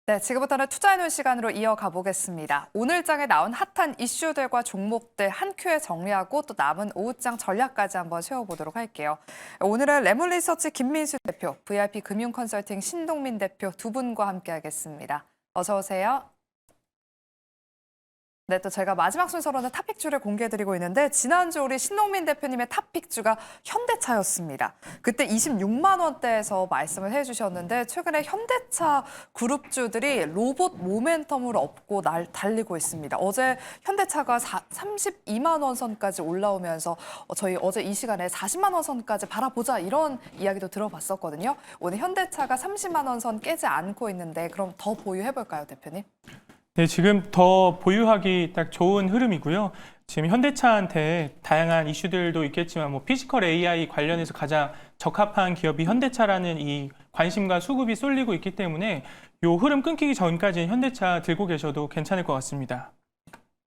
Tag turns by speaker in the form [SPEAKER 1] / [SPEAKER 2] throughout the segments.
[SPEAKER 1] 네, 지금부터는 투자해놓은 시간으로 이어가 보겠습니다. 오늘 장에 나온 핫한 이슈들과 종목들 한 큐에 정리하고 또 남은 오후장 전략까지 한번 세워보도록 할게요. 오늘은 레몬리서치 김민수 대표, VIP 금융컨설팅 신동민 대표 두 분과 함께하겠습니다. 어서 오세요. 네, 또 제가 마지막 순서로는 탑픽주를 공개해드리고 있는데 지난주 우리 신동민 대표님의 탑픽주가 현대차였습니다. 그때 26만 원대에서 말씀을 해주셨는데 최근에 현대차 그룹주들이 로봇 모멘텀을 얻고 달리고 있습니다. 어제 현대차가 32만 원 선까지 올라오면서 저희 어제 이 시간에 40만 원 선까지 바라보자 이런 이야기도 들어봤었거든요. 오늘 현대차가 30만 원 선 깨지 않고 있는데 그럼 더 보유해볼까요, 대표님?
[SPEAKER 2] 네, 지금 더 보유하기 딱 좋은 흐름이고요. 지금 현대차한테 다양한 이슈들도 있겠지만 뭐 피지컬 AI 관련해서 가장 적합한 기업이 현대차라는 이 관심과 수급이 쏠리고 있기 때문에 이 흐름 끊기기 전까지는 현대차 들고 계셔도 괜찮을 것 같습니다.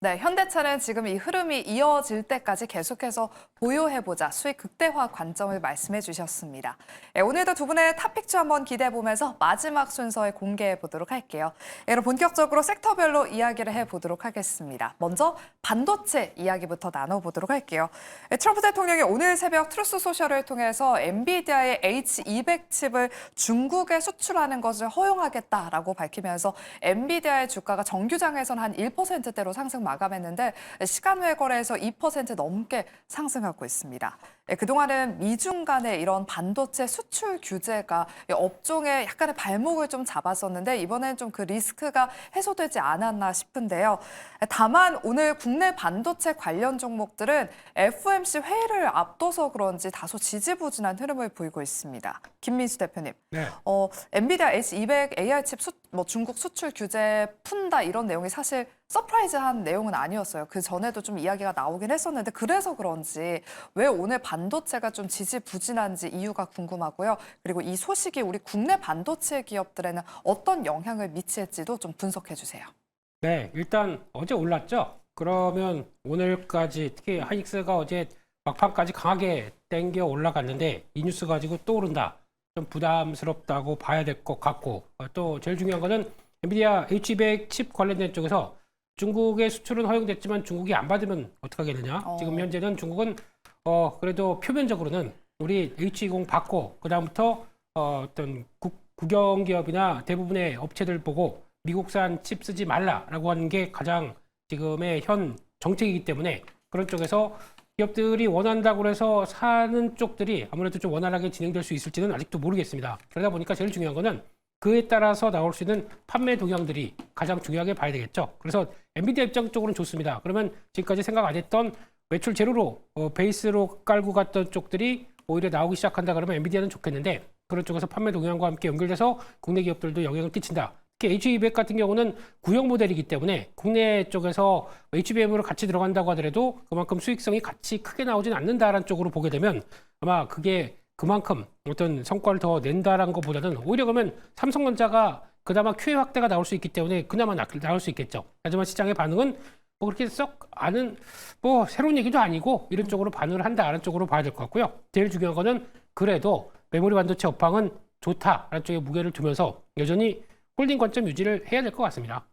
[SPEAKER 1] 네, 현대차는 지금 이 흐름이 이어질 때까지 계속해서 보유해보자 수익 극대화 관점을 말씀해 주셨습니다. 네, 오늘도 두 분의 탑픽주 한번 기대해보면서 마지막 순서에 공개해보도록 할게요. 네, 그럼 본격적으로 섹터별로 이야기를 해보도록 하겠습니다. 먼저 반도체 이야기부터 나눠보도록 할게요. 네, 트럼프 대통령이 오늘 새벽 트루스 소셜을 통해서 엔비디아의 H200 칩을 중국에 수출하는 것을 허용하겠다라고 밝히면서 엔비디아의 주가가 정규장에서는 한 1%대로 상승 마감했는데 시간 외 거래에서 2% 넘게 상승하고 있습니다. 그동안은 미중 간의 이런 반도체 수출 규제가 업종의 약간의 발목을 좀 잡았었는데 이번엔 좀 그 리스크가 해소되지 않았나 싶은데요. 다만 오늘 국내 반도체 관련 종목들은 FOMC 회의를 앞둬서 그런지 다소 지지부진한 흐름을 보이고 있습니다. 김민수 대표님,
[SPEAKER 3] 네.
[SPEAKER 1] 엔비디아 H200 AI 칩 중국 수출 규제 푼다 이런 내용이 사실 서프라이즈한 내용은 아니었어요. 그 전에도 좀 이야기가 나오긴 했었는데 그래서 그런지 왜 오늘 반도체가 좀 지지부진한지 이유가 궁금하고요. 그리고 이 소식이 우리 국내 반도체 기업들에는 어떤 영향을 미칠지도 좀 분석해 주세요.
[SPEAKER 3] 네, 일단 어제 올랐죠? 그러면 오늘까지 특히 하이닉스가 어제 막판까지 강하게 땡겨 올라갔는데 이 뉴스 가지고 또 오른다. 좀 부담스럽다고 봐야 될 것 같고 또 제일 중요한 거는 엔비디아 H200 칩 관련된 쪽에서 중국의 수출은 허용됐지만 중국이 안 받으면 어떡하겠느냐? 지금 현재는 중국은 그래도 표면적으로는 우리 H20 받고 그다음부터 어떤 국영 기업이나 대부분의 업체들 보고 미국산 칩 쓰지 말라라고 하는 게 가장 지금의 현 정책이기 때문에 그런 쪽에서 기업들이 원한다고 해서 사는 쪽들이 아무래도 좀 원활하게 진행될 수 있을지는 아직도 모르겠습니다. 그러다 보니까 제일 중요한 거는 그에 따라서 나올 수 있는 판매 동향들이 가장 중요하게 봐야 되겠죠. 그래서 엔비디아 입장 쪽으로는 좋습니다. 그러면 지금까지 생각 안 했던 매출 제로로 베이스로 깔고 갔던 쪽들이 오히려 나오기 시작한다 그러면 엔비디아는 좋겠는데 그런 쪽에서 판매 동향과 함께 연결돼서 국내 기업들도 영향을 끼친다. 특히 H200 같은 경우는 구형 모델이기 때문에 국내 쪽에서 HBM으로 같이 들어간다고 하더라도 그만큼 수익성이 같이 크게 나오진 않는다라는 쪽으로 보게 되면 아마 그게 그만큼 어떤 성과를 더 낸다라는 것보다는 오히려 그러면 삼성전자가 그나마 QA 확대가 나올 수 있기 때문에 그나마 나올 수 있겠죠. 하지만 시장의 반응은 뭐 그렇게 썩 아는 뭐 새로운 얘기도 아니고 이런 쪽으로 반응을 한다라는 쪽으로 봐야 될 것 같고요. 제일 중요한 거는 그래도 메모리 반도체 업황은 좋다라는 쪽에 무게를 두면서 여전히 홀딩 관점 유지를 해야 될 것 같습니다.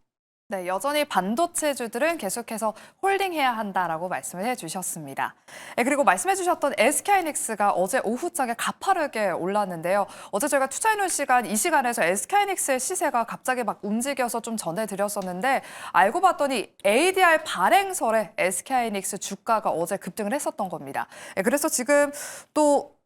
[SPEAKER 1] 네, 여전히 반도체주들은 계속해서 홀딩해야 한다라고 말씀을 해주셨습니다. 네, 그리고 말씀해주셨던 SK하이닉스가 어제 오후장에 가파르게 올랐는데요. 어제 저희가 투자해놓은 시간, 이 시간에서 SK하이닉스의 시세가 갑자기 막 움직여서 좀 전해드렸었는데 알고 봤더니 ADR 발행설에 SK하이닉스 주가가 어제 급등을 했었던 겁니다. 네, 그래서 지금 또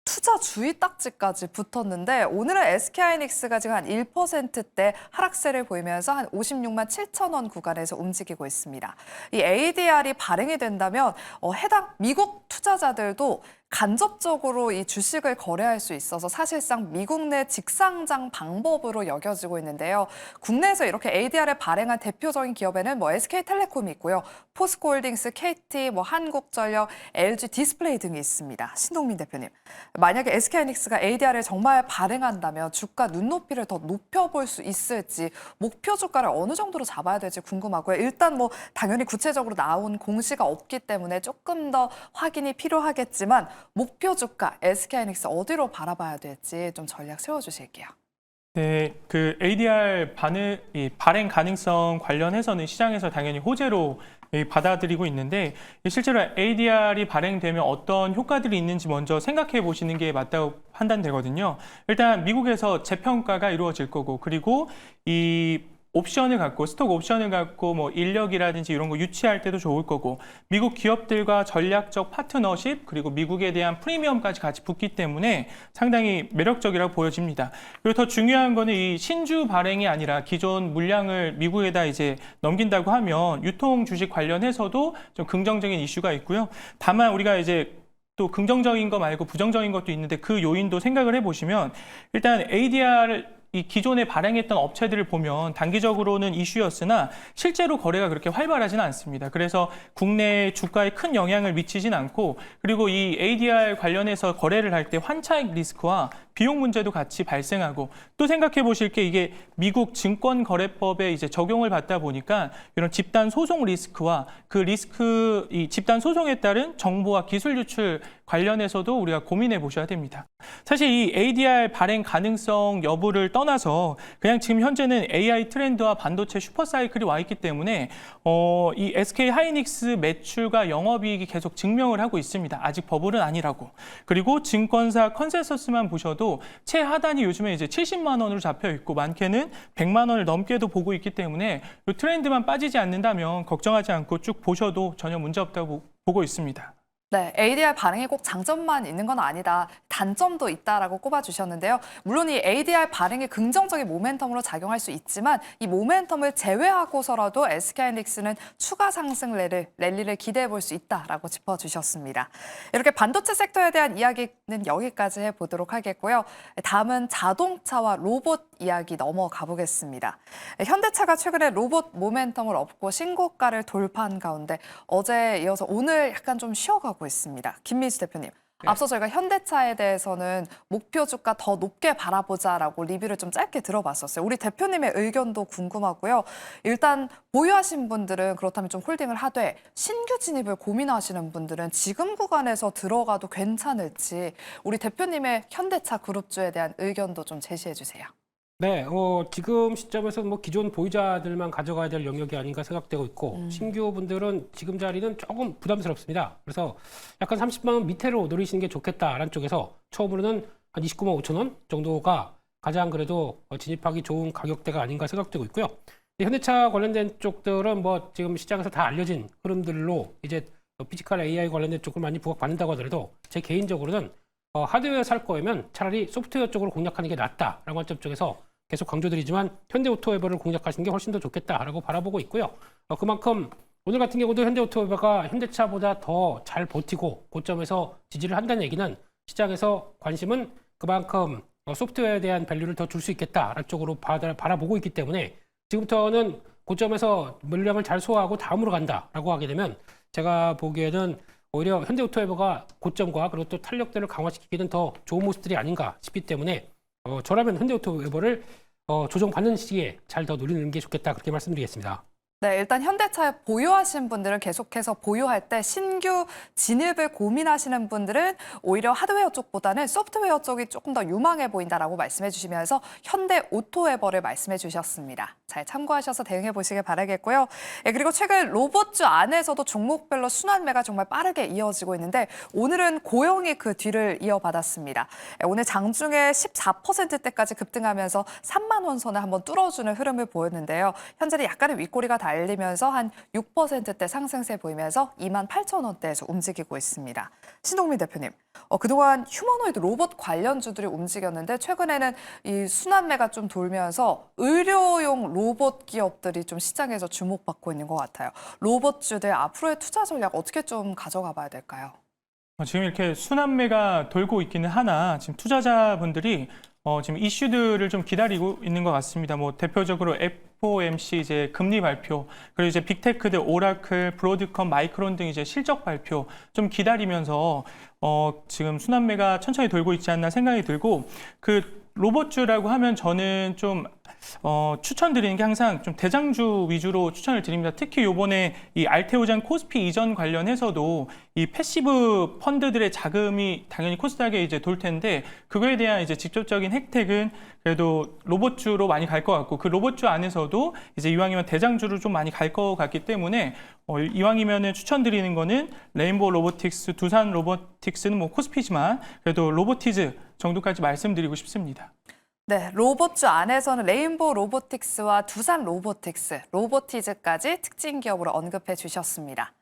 [SPEAKER 1] 투자 주의 딱지까지 붙었는데 오늘은 SK하이닉스가 지금 한 1%대 하락세를 보이면서 한 56만 7천 원 구간에서 움직이고 있습니다. 이 ADR이 발행이 된다면 해당 미국 투자자들도 간접적으로 이 주식을 거래할 수 있어서 사실상 미국 내 직상장 방법으로 여겨지고 있는데요. 국내에서 이렇게 ADR을 발행한 대표적인 기업에는 뭐 SK텔레콤이 있고요. 포스코홀딩스, KT, 뭐 한국전력, LG 디스플레이 등이 있습니다. 신동민 대표님, 만약에 SK하이닉스가 ADR을 정말 발행한다면 주가 눈높이를 더 높여볼 수 있을지 목표 주가를 어느 정도로 잡아야 될지 궁금하고요. 일단 뭐 당연히 구체적으로 나온 공시가 없기 때문에 조금 더 확인이 필요하겠지만 목표 주가 SK하이닉스 어디로 바라봐야 될지 좀 전략 세워주실게요.
[SPEAKER 2] 네, 그 ADR 발행 가능성 관련해서는 시장에서 당연히 호재로 받아들이고 있는데 실제로 ADR이 발행되면 어떤 효과들이 있는지 먼저 생각해 보시는 게 맞다고 판단되거든요. 일단 미국에서 재평가가 이루어질 거고 그리고 이 옵션을 갖고 스톡 옵션을 갖고 뭐 인력이라든지 이런 거 유치할 때도 좋을 거고 미국 기업들과 전략적 파트너십 그리고 미국에 대한 프리미엄까지 같이 붙기 때문에 상당히 매력적이라고 보여집니다. 그리고 더 중요한 거는 이 신주 발행이 아니라 기존 물량을 미국에다 이제 넘긴다고 하면 유통 주식 관련해서도 좀 긍정적인 이슈가 있고요. 다만 우리가 이제 또 긍정적인 거 말고 부정적인 것도 있는데 그 요인도 생각을 해보시면 일단 ADR 이 기존에 발행했던 업체들을 보면 단기적으로는 이슈였으나 실제로 거래가 그렇게 활발하지는 않습니다. 그래서 국내 주가에 큰 영향을 미치진 않고 그리고 이 ADR 관련해서 거래를 할 때 환차익 리스크와 비용 문제도 같이 발생하고 또 생각해 보실 게 이게 미국 증권거래법에 이제 적용을 받다 보니까 이런 집단 소송 리스크와 그 리스크 이 집단 소송에 따른 정보와 기술 유출 관련해서도 우리가 고민해 보셔야 됩니다. 사실 이 ADR 발행 가능성 여부를 떠나서 그냥 지금 현재는 AI 트렌드와 반도체 슈퍼사이클이 와 있기 때문에 이 SK 하이닉스 매출과 영업이익이 계속 증명을 하고 있습니다. 아직 버블은 아니라고. 그리고 증권사 컨센서스만 보셔도 최하단이 요즘에 이제 70만 원으로 잡혀 있고 많게는 100만 원을 넘게도 보고 있기 때문에 이 트렌드만 빠지지 않는다면 걱정하지 않고 쭉 보셔도 전혀 문제 없다고 보고 있습니다.
[SPEAKER 1] 네, ADR 발행이 꼭 장점만 있는 건 아니다. 단점도 있다라고 꼽아주셨는데요. 물론 이 ADR 발행이 긍정적인 모멘텀으로 작용할 수 있지만 이 모멘텀을 제외하고서라도 SK하이닉스는 추가 상승 랠리를 기대해 볼 수 있다라고 짚어주셨습니다. 이렇게 반도체 섹터에 대한 이야기는 여기까지 해보도록 하겠고요. 다음은 자동차와 로봇 이야기 넘어가 보겠습니다. 현대차가 최근에 로봇 모멘텀을 얻고 신고가를 돌파한 가운데 어제에 이어서 오늘 약간 좀 쉬어가고 있습니다. 김민수 대표님, 앞서 저희가 현대차에 대해서는 목표 주가 더 높게 바라보자라고 리뷰를 좀 짧게 들어봤었어요. 우리 대표님의 의견도 궁금하고요. 일단 보유하신 분들은 그렇다면 좀 홀딩을 하되 신규 진입을 고민하시는 분들은 지금 구간에서 들어가도 괜찮을지 우리 대표님의 현대차 그룹주에 대한 의견도 좀 제시해 주세요.
[SPEAKER 3] 네, 지금 시점에서 뭐 기존 보유자들만 가져가야 될 영역이 아닌가 생각되고 있고 신규 분들은 지금 자리는 조금 부담스럽습니다. 그래서 약간 30만 원 밑으로 노리시는 게 좋겠다라는 쪽에서 처음으로는 한 29만 5천 원 정도가 가장 그래도 진입하기 좋은 가격대가 아닌가 생각되고 있고요. 현대차 관련된 쪽들은 뭐 지금 시장에서 다 알려진 흐름들로 이제 피지컬 AI 관련된 쪽을 많이 부각받는다고 하더라도 제 개인적으로는 하드웨어 살 거면 차라리 소프트웨어 쪽으로 공략하는 게 낫다라는 관점 쪽에서 계속 강조드리지만 현대오토웨버를 공략하시는 게 훨씬 더 좋겠다라고 바라보고 있고요. 그만큼 오늘 같은 경우도 현대오토웨버가 현대차보다 더 잘 버티고 고점에서 지지를 한다는 얘기는 시장에서 관심은 그만큼 소프트웨어에 대한 밸류를 더 줄 수 있겠다라는 쪽으로 바라보고 있기 때문에 지금부터는 고점에서 물량을 잘 소화하고 다음으로 간다라고 하게 되면 제가 보기에는 오히려 현대오토웨버가 고점과 그리고 또 탄력들을 강화시키기는 더 좋은 모습들이 아닌가 싶기 때문에 저라면 현대오토웨버를 조정받는 시기에 잘 더 노리는 게 좋겠다 그렇게 말씀드리겠습니다.
[SPEAKER 1] 네, 일단 현대차에 보유하신 분들은 계속해서 보유할 때 신규 진입을 고민하시는 분들은 오히려 하드웨어 쪽보다는 소프트웨어 쪽이 조금 더 유망해 보인다라고 말씀해 주시면서 현대오토웨버를 말씀해 주셨습니다. 잘 참고하셔서 대응해 보시길 바라겠고요. 그리고 최근 로봇주 안에서도 종목별로 순환매가 정말 빠르게 이어지고 있는데 오늘은 고영이 그 뒤를 이어받았습니다. 오늘 장중에 14%대까지 급등하면서 3만 원 선을 한번 뚫어주는 흐름을 보였는데요. 현재는 약간의 윗꼬리가 달리면서 한 6%대 상승세 보이면서 28,000원대에서 움직이고 있습니다. 신동민 대표님, 그동안 휴머노이드 로봇 관련주들이 움직였는데 최근에는 이 순환매가 좀 돌면서 의료용 로봇 기업들이 좀 시장에서 주목받고 있는 것 같아요. 로봇주들 앞으로의 투자 전략 어떻게 좀 가져가 봐야 될까요?
[SPEAKER 2] 지금 이렇게 순환매가 돌고 있기는 하나 지금 투자자분들이 지금 이슈들을 좀 기다리고 있는 것 같습니다. 뭐 대표적으로 FOMC 이제 금리 발표, 그리고 이제 빅테크들 오라클, 브로드컴, 마이크론 등 이제 실적 발표 좀 기다리면서 지금 순환매가 천천히 돌고 있지 않나 생각이 들고 로봇주라고 하면 저는 좀 추천드리는 게 항상 좀 대장주 위주로 추천을 드립니다. 특히 요번에 이 알테오잔 코스피 이전 관련해서도 이 패시브 펀드들의 자금이 당연히 코스닥에 이제 돌 텐데 그거에 대한 이제 직접적인 혜택은 그래도 로봇주로 많이 갈 것 같고 그 로봇주 안에서도 이제 이왕이면 대장주로 좀 많이 갈 것 같기 때문에 이왕이면은 추천드리는 거는 레인보우 로보틱스, 두산 로보틱스는 뭐 코스피지만 그래도 로보티즈 정도까지 말씀드리고 싶습니다.
[SPEAKER 1] 네, 로봇주 안에서는 레인보우 로보틱스와 두산 로보틱스, 로보티즈까지 특징 기업으로 언급해 주셨습니다.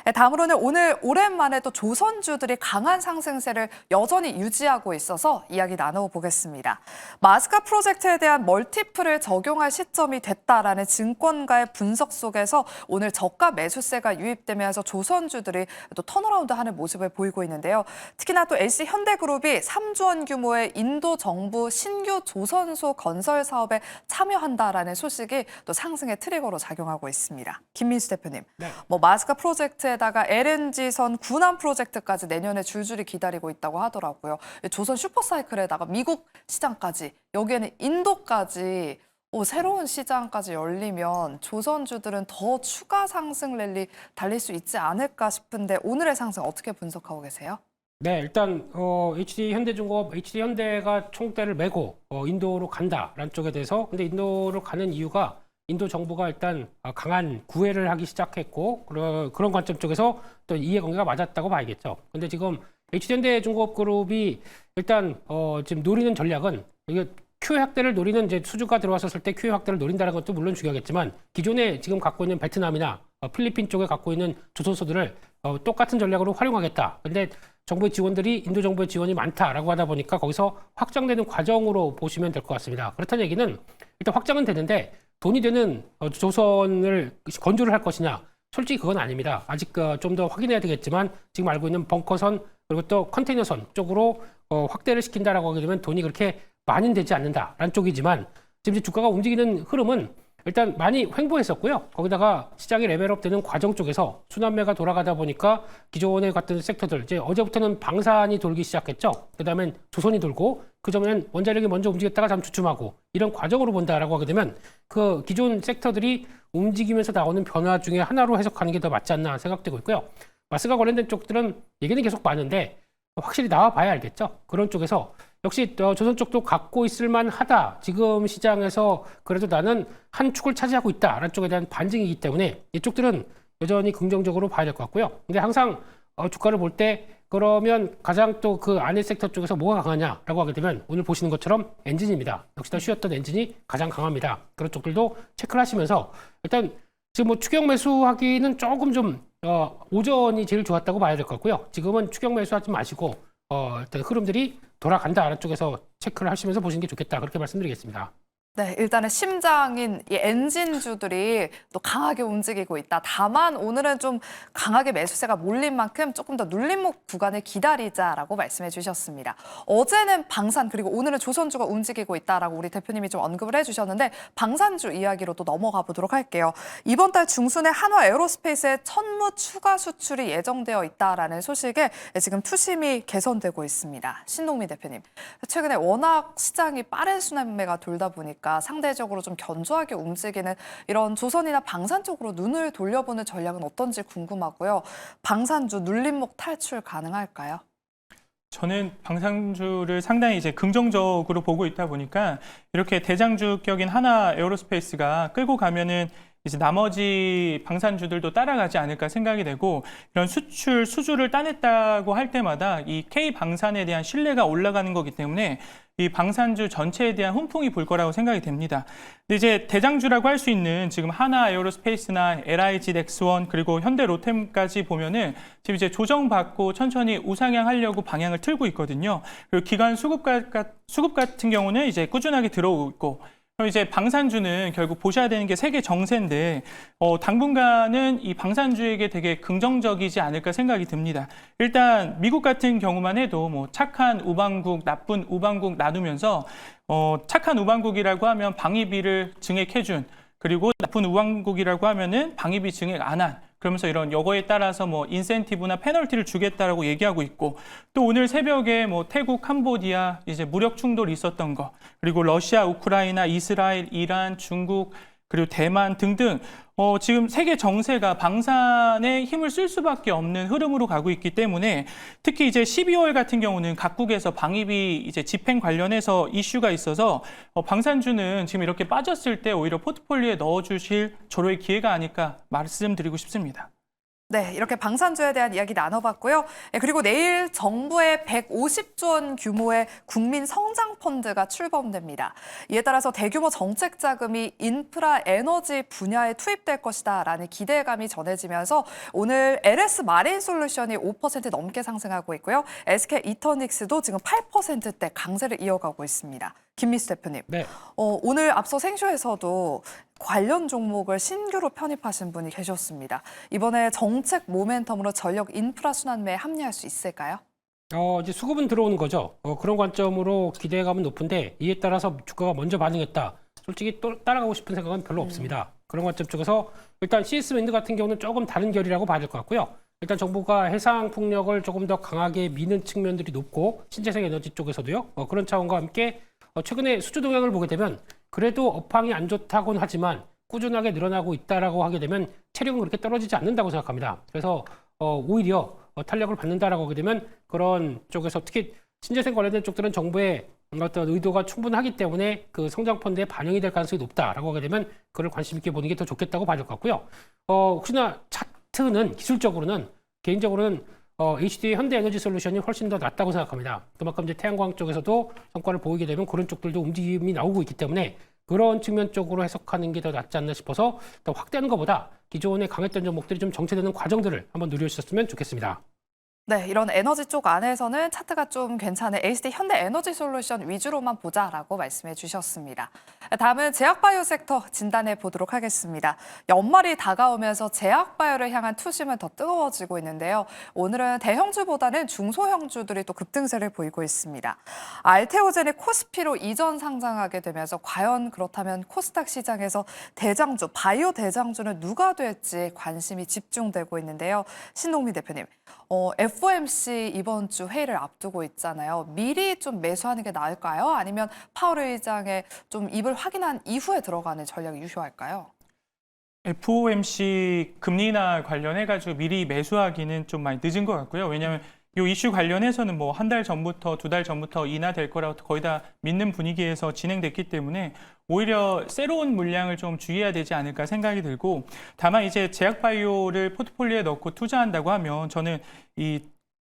[SPEAKER 1] 네, 다음으로는 오늘 오랜만에 또 조선주들이 강한 상승세를 여전히 유지하고 있어서 이야기 나눠보겠습니다. 마스카 프로젝트에 대한 멀티플을 적용할 시점이 됐다라는 증권가의 분석 속에서 오늘 저가 매수세가 유입되면서 조선주들이 또 턴어라운드하는 모습을 보이고 있는데요. 특히나 또 LC현대그룹이 3조 원 규모의 인도 정부 신규 조선소 건설 사업에 참여한다라는 소식이 또 상승의 트리거로 작용하고 있습니다. 김민수 대표님,
[SPEAKER 3] 네.
[SPEAKER 1] 마스카 프로젝트에다가 LNG선 군함 프로젝트까지 내년에 줄줄이 기다리고 있다고 하더라고요. 조선 슈퍼사이클에다가 미국 시장까지, 여기에는 인도까지 새로운 시장까지 열리면 조선주들은 더 추가 상승 랠리 달릴 수 있지 않을까 싶은데 오늘의 상승 어떻게 분석하고 계세요?
[SPEAKER 3] 네, 일단 HD현대중공업, HD현대가 총대를 메고 인도로 간다라는 쪽에 대해서 근데 인도로 가는 이유가 인도 정부가 일단 강한 구애를 하기 시작했고 그런 관점 쪽에서 또 이해관계가 맞았다고 봐야겠죠. 근데 지금 HD현대중공업그룹이 일단 지금 노리는 전략은 이게 QE 확대를 노리는 이제 수주가 들어왔었을 때 QE 확대를 노린다는 것도 물론 중요하겠지만 기존에 지금 갖고 있는 베트남이나 필리핀 쪽에 갖고 있는 조선소들을 똑같은 전략으로 활용하겠다. 근데 정부의 지원들이 인도 정부의 지원이 많다라고 하다 보니까 거기서 확장되는 과정으로 보시면 될 것 같습니다. 그렇다는 얘기는 일단 확장은 되는데 돈이 되는 조선을 건조를 할 것이냐? 솔직히 그건 아닙니다. 아직 좀 더 확인해야 되겠지만 지금 알고 있는 벙커선 그리고 또 컨테이너선 쪽으로 확대를 시킨다라고 하게 되면 돈이 그렇게 많이 되지 않는다라는 쪽이지만 지금 이제 주가가 움직이는 흐름은 일단 많이 횡보했었고요. 거기다가 시장이 레벨업 되는 과정 쪽에서 순환매가 돌아가다 보니까 기존에 갔던 섹터들, 이제 어제부터는 방산이 돌기 시작했죠. 그 다음엔 조선이 돌고, 그 전에는 원자력이 먼저 움직였다가 잠 주춤하고, 이런 과정으로 본다라고 하게 되면 그 기존 섹터들이 움직이면서 나오는 변화 중에 하나로 해석하는 게 더 맞지 않나 생각되고 있고요. 마스가 관련된 쪽들은 얘기는 계속 많은데 확실히 나와봐야 알겠죠. 그런 쪽에서 역시 조선 쪽도 갖고 있을 만하다. 지금 시장에서 그래도 나는 한 축을 차지하고 있다라는 쪽에 대한 반증이기 때문에 이쪽들은 여전히 긍정적으로 봐야 될 것 같고요. 근데 항상 주가를 볼 때 그러면 가장 또 그 안의 섹터 쪽에서 뭐가 강하냐라고 하게 되면 오늘 보시는 것처럼 엔진입니다. 역시나 쉬었던 엔진이 가장 강합니다. 그런 쪽들도 체크를 하시면서 일단 지금 뭐 추격 매수하기는 조금 좀 오전이 제일 좋았다고 봐야 될 것 같고요. 지금은 추격 매수하지 마시고 일단 흐름들이 돌아간다라는 쪽에서 체크를 하시면서 보시는 게 좋겠다. 그렇게 말씀드리겠습니다.
[SPEAKER 1] 네, 일단은 심장인 이 엔진주들이 또 강하게 움직이고 있다. 다만 오늘은 좀 강하게 매수세가 몰린 만큼 조금 더 눌림목 구간을 기다리자라고 말씀해 주셨습니다. 어제는 방산 그리고 오늘은 조선주가 움직이고 있다라고 우리 대표님이 좀 언급을 해주셨는데 방산주 이야기로 또 넘어가 보도록 할게요. 이번 달 중순에 한화 에어로스페이스의 천무 추가 수출이 예정되어 있다라는 소식에 지금 투심이 개선되고 있습니다. 신동민 대표님, 최근에 워낙 시장이 빠른 순환매가 돌다 보니까 상대적으로 좀 견조하게 움직이는 이런 조선이나 방산 쪽으로 눈을 돌려보는 전략은 어떤지 궁금하고요. 방산주 눌림목 탈출 가능할까요?
[SPEAKER 2] 저는 방산주를 상당히 이제 긍정적으로 보고 있다 보니까 이렇게 대장주격인 하나 에어로스페이스가 끌고 가면은 이제 나머지 방산주들도 따라가지 않을까 생각이 되고 이런 수주를 따냈다고 할 때마다 이 K방산에 대한 신뢰가 올라가는 거기 때문에 이 방산주 전체에 대한 훈풍이 불 거라고 생각이 됩니다. 근데 이제 대장주라고 할 수 있는 지금 하나 에어로스페이스나 LIG 넥스원 그리고 현대 로템까지 보면은 지금 이제 조정받고 천천히 우상향하려고 방향을 틀고 있거든요. 그리고 기관 수급 같은 경우는 이제 꾸준하게 들어오고 있고 그럼 이제 방산주는 결국 보셔야 되는 게 세계 정세인데 당분간은 이 방산주에게 되게 긍정적이지 않을까 생각이 듭니다. 일단 미국 같은 경우만 해도 뭐 착한 우방국, 나쁜 우방국 나누면서 착한 우방국이라고 하면 방위비를 증액해준 그리고 나쁜 우방국이라고 하면은 방위비 증액 안 한 그러면서 이런 여거에 따라서 뭐 인센티브나 페널티를 주겠다라고 얘기하고 있고 또 오늘 새벽에 뭐 태국, 캄보디아 이제 무력 충돌이 있었던 거 그리고 러시아, 우크라이나, 이스라엘, 이란, 중국 그리고 대만 등등 지금 세계 정세가 방산에 힘을 쓸 수밖에 없는 흐름으로 가고 있기 때문에 특히 이제 12월 같은 경우는 각국에서 방위비 이제 집행 관련해서 이슈가 있어서 방산주는 지금 이렇게 빠졌을 때 오히려 포트폴리오에 넣어주실 절호의 기회가 아닐까 말씀드리고 싶습니다.
[SPEAKER 1] 네, 이렇게 방산주에 대한 이야기 나눠봤고요. 그리고 내일 정부의 150조 원 규모의 국민 성장 펀드가 출범됩니다. 이에 따라서 대규모 정책 자금이 인프라 에너지 분야에 투입될 것이다라는 기대감이 전해지면서 오늘 LS 마린 솔루션이 5% 넘게 상승하고 있고요. SK 이터닉스도 지금 8%대 강세를 이어가고 있습니다. 김미수 대표님,
[SPEAKER 3] 네.
[SPEAKER 1] 오늘 앞서 생쇼에서도 관련 종목을 신규로 편입하신 분이 계셨습니다. 이번에 정책 모멘텀으로 전력 인프라 순환매에 합류할 수 있을까요?
[SPEAKER 3] 이제 수급은 들어오는 거죠. 그런 관점으로 기대감은 높은데 이에 따라서 주가가 먼저 반응했다. 솔직히 또 따라가고 싶은 생각은 별로 없습니다. 그런 관점 쪽에서 일단 CS-윈드 같은 경우는 조금 다른 결이라고 봐야 될 것 같고요. 일단 정부가 해상 풍력을 조금 더 강하게 미는 측면들이 높고 신재생 에너지 쪽에서도요. 그런 차원과 함께 최근에 수주 동향을 보게 되면 그래도 업황이 안 좋다고는 하지만 꾸준하게 늘어나고 있다라고 하게 되면 체력은 그렇게 떨어지지 않는다고 생각합니다. 그래서 오히려 탄력을 받는다라고 하게 되면 그런 쪽에서 특히 신재생 관련된 쪽들은 정부의 어떤 의도가 충분하기 때문에 그 성장 펀드에 반영이 될 가능성이 높다라고 하게 되면 그걸 관심 있게 보는 게 더 좋겠다고 봐야 될 것 같고요. 혹시나 차트는 기술적으로는 개인적으로는 HD 현대에너지솔루션이 훨씬 더 낫다고 생각합니다. 그만큼 이제 태양광 쪽에서도 성과를 보이게 되면 그런 쪽들도 움직임이 나오고 있기 때문에 그런 측면 쪽으로 해석하는 게 더 낫지 않나 싶어서 더 확대하는 것보다 기존에 강했던 종목들이 좀 정체되는 과정들을 한번 누려주셨으면 좋겠습니다.
[SPEAKER 1] 네, 이런 에너지 쪽 안에서는 차트가 좀 괜찮은 HD 현대에너지솔루션 위주로만 보자라고 말씀해 주셨습니다. 다음은 제약바이오 섹터 진단해 보도록 하겠습니다. 연말이 다가오면서 제약바이오를 향한 투심은 더 뜨거워지고 있는데요. 오늘은 대형주보다는 중소형주들이 또 급등세를 보이고 있습니다. 알테오젠이 코스피로 이전 상장하게 되면서 과연 그렇다면 코스닥 시장에서 대장주, 바이오 대장주는 누가 될지 관심이 집중되고 있는데요. 신동민 대표님, FOMC 이번 주 회의를 앞두고 있잖아요. 미리 좀 매수하는 게 나을까요? 아니면 파월 의장의 좀 입을 확인한 이후에 들어가는 전략이 유효할까요?
[SPEAKER 2] FOMC 금리 인하 관련해가지고 미리 매수하기는 좀 많이 늦은 것 같고요. 왜냐하면 이 이슈 관련해서는 뭐 한 달 전부터 두 달 전부터 인하될 거라고 거의 다 믿는 분위기에서 진행됐기 때문에 오히려 새로운 물량을 좀 주의해야 되지 않을까 생각이 들고 다만 이제 제약바이오를 포트폴리오에 넣고 투자한다고 하면 저는 이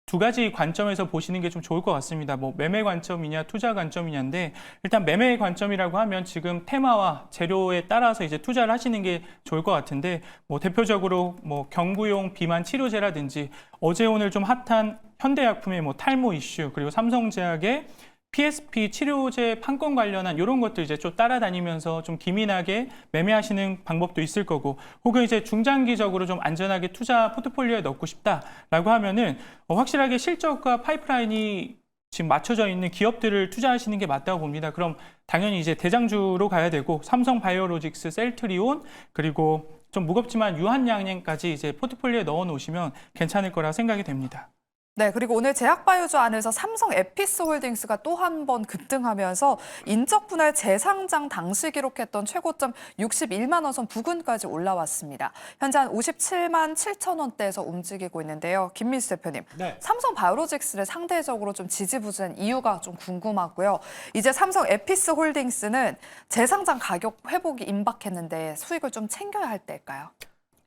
[SPEAKER 2] 두 가지 관점에서 보시는 게 좀 좋을 것 같습니다. 뭐 매매 관점이냐 투자 관점이냐인데 일단 매매 관점이라고 하면 지금 테마와 재료에 따라서 이제 투자를 하시는 게 좋을 것 같은데 뭐 대표적으로 뭐 경구용 비만 치료제라든지 어제 오늘 좀 핫한 현대약품의 뭐 탈모 이슈 그리고 삼성제약의 PSP 치료제 판권 관련한 이런 것들 이제 좀 따라다니면서 좀 기민하게 매매하시는 방법도 있을 거고 혹은 이제 중장기적으로 좀 안전하게 투자 포트폴리오에 넣고 싶다라고 하면은 확실하게 실적과 파이프라인이 지금 맞춰져 있는 기업들을 투자하시는 게 맞다고 봅니다. 그럼 당연히 이제 대장주로 가야 되고 삼성바이오로직스, 셀트리온 그리고 좀 무겁지만 유한양행까지 이제 포트폴리오에 넣어 놓으시면 괜찮을 거라 생각이 됩니다.
[SPEAKER 1] 네, 그리고 오늘 제약바이오주 안에서 삼성 에피스홀딩스가 또 한 번 급등하면서 인적 분할 재상장 당시 기록했던 최고점 61만 원 선 부근까지 올라왔습니다. 현재 한 57만 7천 원대에서 움직이고 있는데요. 김민수 대표님,
[SPEAKER 3] 네.
[SPEAKER 1] 삼성 바이오로직스를 상대적으로 좀 지지부진한 이유가 좀 궁금하고요. 이제 삼성 에피스홀딩스는 재상장 가격 회복이 임박했는데 수익을 좀 챙겨야 할 때일까요?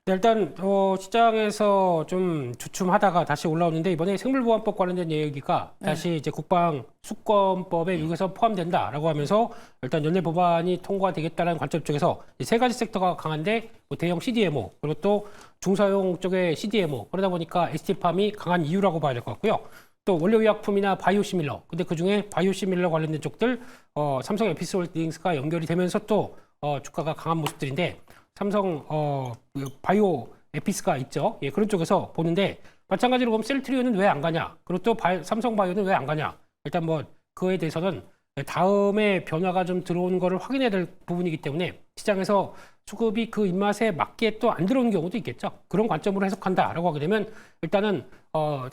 [SPEAKER 3] 일단 시장에서 좀 주춤하다가 다시 올라오는데 이번에 생물보안법 관련된 얘기가 다시 이제 국방 수권법에 미국에서 포함된다라고 하면서 일단 연내 법안이 통과되겠다는 관점 쪽에서 세 가지 섹터가 강한데 뭐 대형 CDMO 그리고 또 중사용 쪽의 CDMO 그러다 보니까 ST팜이 강한 이유라고 봐야 될 것 같고요. 또 원료의약품이나 바이오시밀러 근데 그중에 바이오시밀러 관련된 쪽들 삼성 에피스홀딩스가 연결이 되면서 또 주가가 강한 모습들인데 삼성 바이오 에피스가 있죠. 예, 그런 쪽에서 보는데 마찬가지로 보면 셀트리온은 왜 안 가냐? 그리고 또 삼성 바이오는 왜 안 가냐? 일단 뭐 그에 대해서는 다음에 변화가 좀 들어오는 거를 확인해야 될 부분이기 때문에 시장에서 수급이 그 입맛에 맞게 또 안 들어오는 경우도 있겠죠. 그런 관점으로 해석한다라고 하게 되면 일단은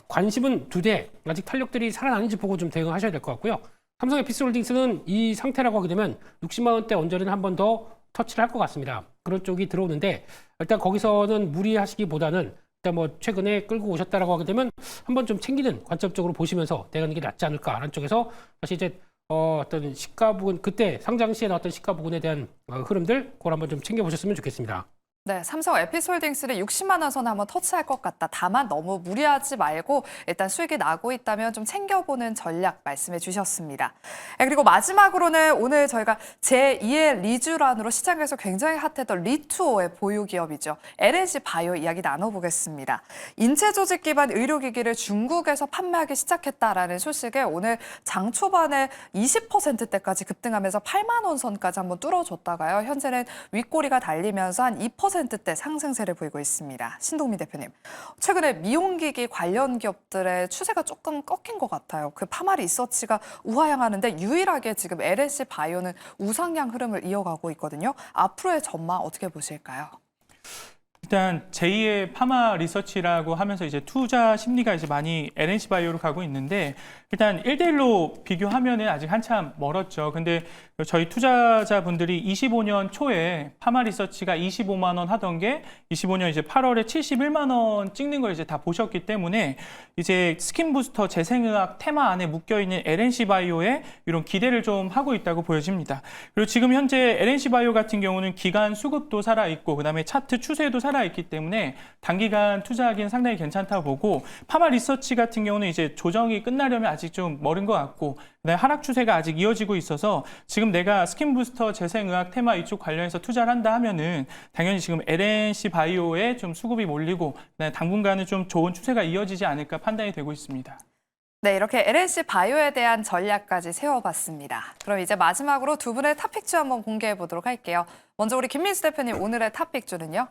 [SPEAKER 3] 관심은 두 대 아직 탄력들이 살아나는지 보고 좀 대응하셔야 될 것 같고요. 삼성 에피스홀딩스는 이 상태라고 하게 되면 60만 원대 언저리는 한 번 더 터치를 할 것 같습니다. 그런 쪽이 들어오는데 일단 거기서는 무리하시기보다는 일단 뭐 최근에 끌고 오셨다라고 하게 되면 한번 좀 챙기는 관점적으로 보시면서 대응하는 게 낫지 않을까라는 쪽에서 다시 이제 어떤 시가 부분 그때 상장 시에 나왔던 시가 부분에 대한 흐름들 그걸 한번 좀 챙겨보셨으면 좋겠습니다.
[SPEAKER 1] 네, 삼성 에피스홀딩스는 60만 원 선 한번 터치할 것 같다. 다만 너무 무리하지 말고 일단 수익이 나고 있다면 좀 챙겨보는 전략 말씀해 주셨습니다. 그리고 마지막으로는 오늘 저희가 제2의 리쥬란으로 시장에서 굉장히 핫했던 리투오의 보유 기업이죠. LNC 바이오 이야기 나눠보겠습니다. 인체 조직 기반 의료기기를 중국에서 판매하기 시작했다라는 소식에 오늘 장 초반에 20%대까지 급등하면서 8만 원 선까지 한번 뚫어줬다가요. 현재는 윗꼬리가 달리면서 한 2%대 상승세를 보이고 있습니다. 신동민 대표님, 최근에 미용기기 관련 기업들의 추세가 조금 꺾인 것 같아요. 그 파마 리서치가 우하향하는데 유일하게 지금 LNC 바이오는 우상향 흐름을 이어가고 있거든요. 앞으로의 전망 어떻게 보실까요?
[SPEAKER 2] 일단 제2의 파마 리서치라고 하면서 이제 투자 심리가 이제 많이 LNC 바이오로 가고 있는데 일단 1대1로 비교하면은 아직 한참 멀었죠. 근데 저희 투자자분들이 25년 초에 파마 리서치가 25만 원 하던 게 25년 이제 8월에 71만 원 찍는 걸 이제 다 보셨기 때문에 이제 스킨 부스터 재생의학 테마 안에 묶여 있는 LNC 바이오에 이런 기대를 좀 하고 있다고 보여집니다. 그리고 지금 현재 LNC 바이오 같은 경우는 기간 수급도 살아 있고 그다음에 차트 추세도 살아 있기 때문에 단기간 투자하기는 상당히 괜찮다고 보고 파마 리서치 같은 경우는 이제 조정이 끝나려면 아직 좀 멀은 것 같고 그다음에 하락 추세가 아직 이어지고 있어서 지금 내가 스킨 부스터 재생의학 테마 이쪽 관련해서 투자를 한다 하면은 당연히 지금 LNC 바이오에 좀 수급이 몰리고 그다음에 당분간은 좀 좋은 추세가 이어지지 않을까 판단이 되고 있습니다.
[SPEAKER 1] 네, 이렇게 LNC 바이오에 대한 전략까지 세워봤습니다. 그럼 이제 마지막으로 두 분의 탑픽주 한번 공개해 보도록 할게요. 먼저 우리 김민수 대표님, 오늘의 탑픽주는요?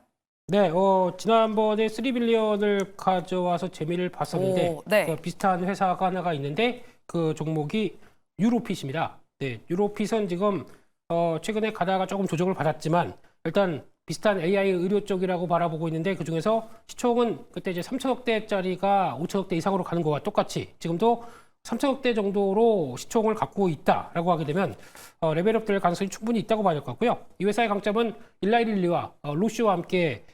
[SPEAKER 3] 네, 지난번에 3빌리언을 가져와서 재미를 봤었는데
[SPEAKER 1] 네.
[SPEAKER 3] 그 비슷한 회사가 하나가 있는데 그 종목이 유로핏입니다. 네, 유로핏은 지금 최근에 가다가 조금 조정을 받았지만 일단 비슷한 AI 의료 쪽이라고 바라보고 있는데 그중에서 시총은 그때 이제 3천억대짜리가 5천억대 이상으로 가는 거와 똑같이 지금도 3천억대 정도로 시총을 갖고 있다라고 하게 되면 레벨업 될 가능성이 충분히 있다고 봐야 될 것 같고요. 이 회사의 강점은 일라이릴리와 로시와 함께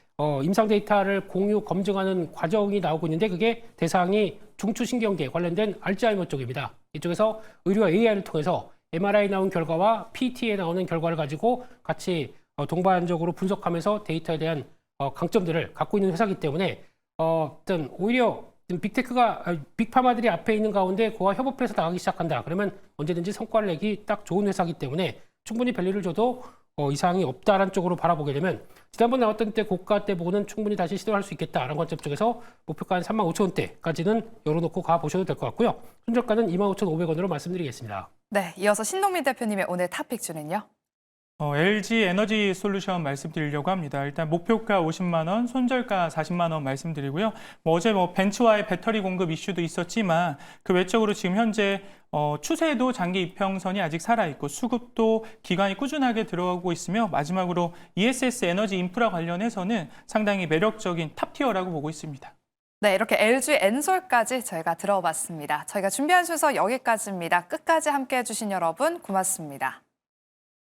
[SPEAKER 3] 임상 데이터를 공유 검증하는 과정이 나오고 있는데 그게 대상이 중추신경계 관련된 알츠하이머 쪽입니다. 이쪽에서 의료 AI를 통해서 MRI 나온 결과와 PT에 나오는 결과를 가지고 같이 동반적으로 분석하면서 데이터에 대한 강점들을 갖고 있는 회사이기 때문에 일단 오히려 빅테크가 빅파마들이 앞에 있는 가운데 그와 협업해서 나가기 시작한다. 그러면 언제든지 성과를 내기 딱 좋은 회사이기 때문에 충분히 밸류를 줘도 이상이 없다라는 쪽으로 바라보게 되면 지난번 나왔던 때 고가 때 보고는 충분히 다시 시도할 수 있겠다라는 관점 쪽에서 목표가 한 35,000원대까지는 열어놓고 가보셔도 될 것 같고요. 손절가는 25,500원으로 말씀드리겠습니다.
[SPEAKER 1] 네, 이어서 신동민 대표님의 오늘 탑픽주는요?
[SPEAKER 2] LG 에너지 솔루션 말씀드리려고 합니다. 일단 목표가 50만 원, 손절가 40만 원 말씀드리고요. 어제 벤츠와의 배터리 공급 이슈도 있었지만 그 외적으로 지금 현재 추세도 장기 이평선이 아직 살아있고 수급도 기관이 꾸준하게 들어오고 있으며 마지막으로 ESS 에너지 인프라 관련해서는 상당히 매력적인 탑티어라고 보고 있습니다.
[SPEAKER 1] 네, 이렇게 LG 엔솔까지 저희가 들어봤습니다. 저희가 준비한 순서 여기까지입니다. 끝까지 함께해 주신 여러분 고맙습니다.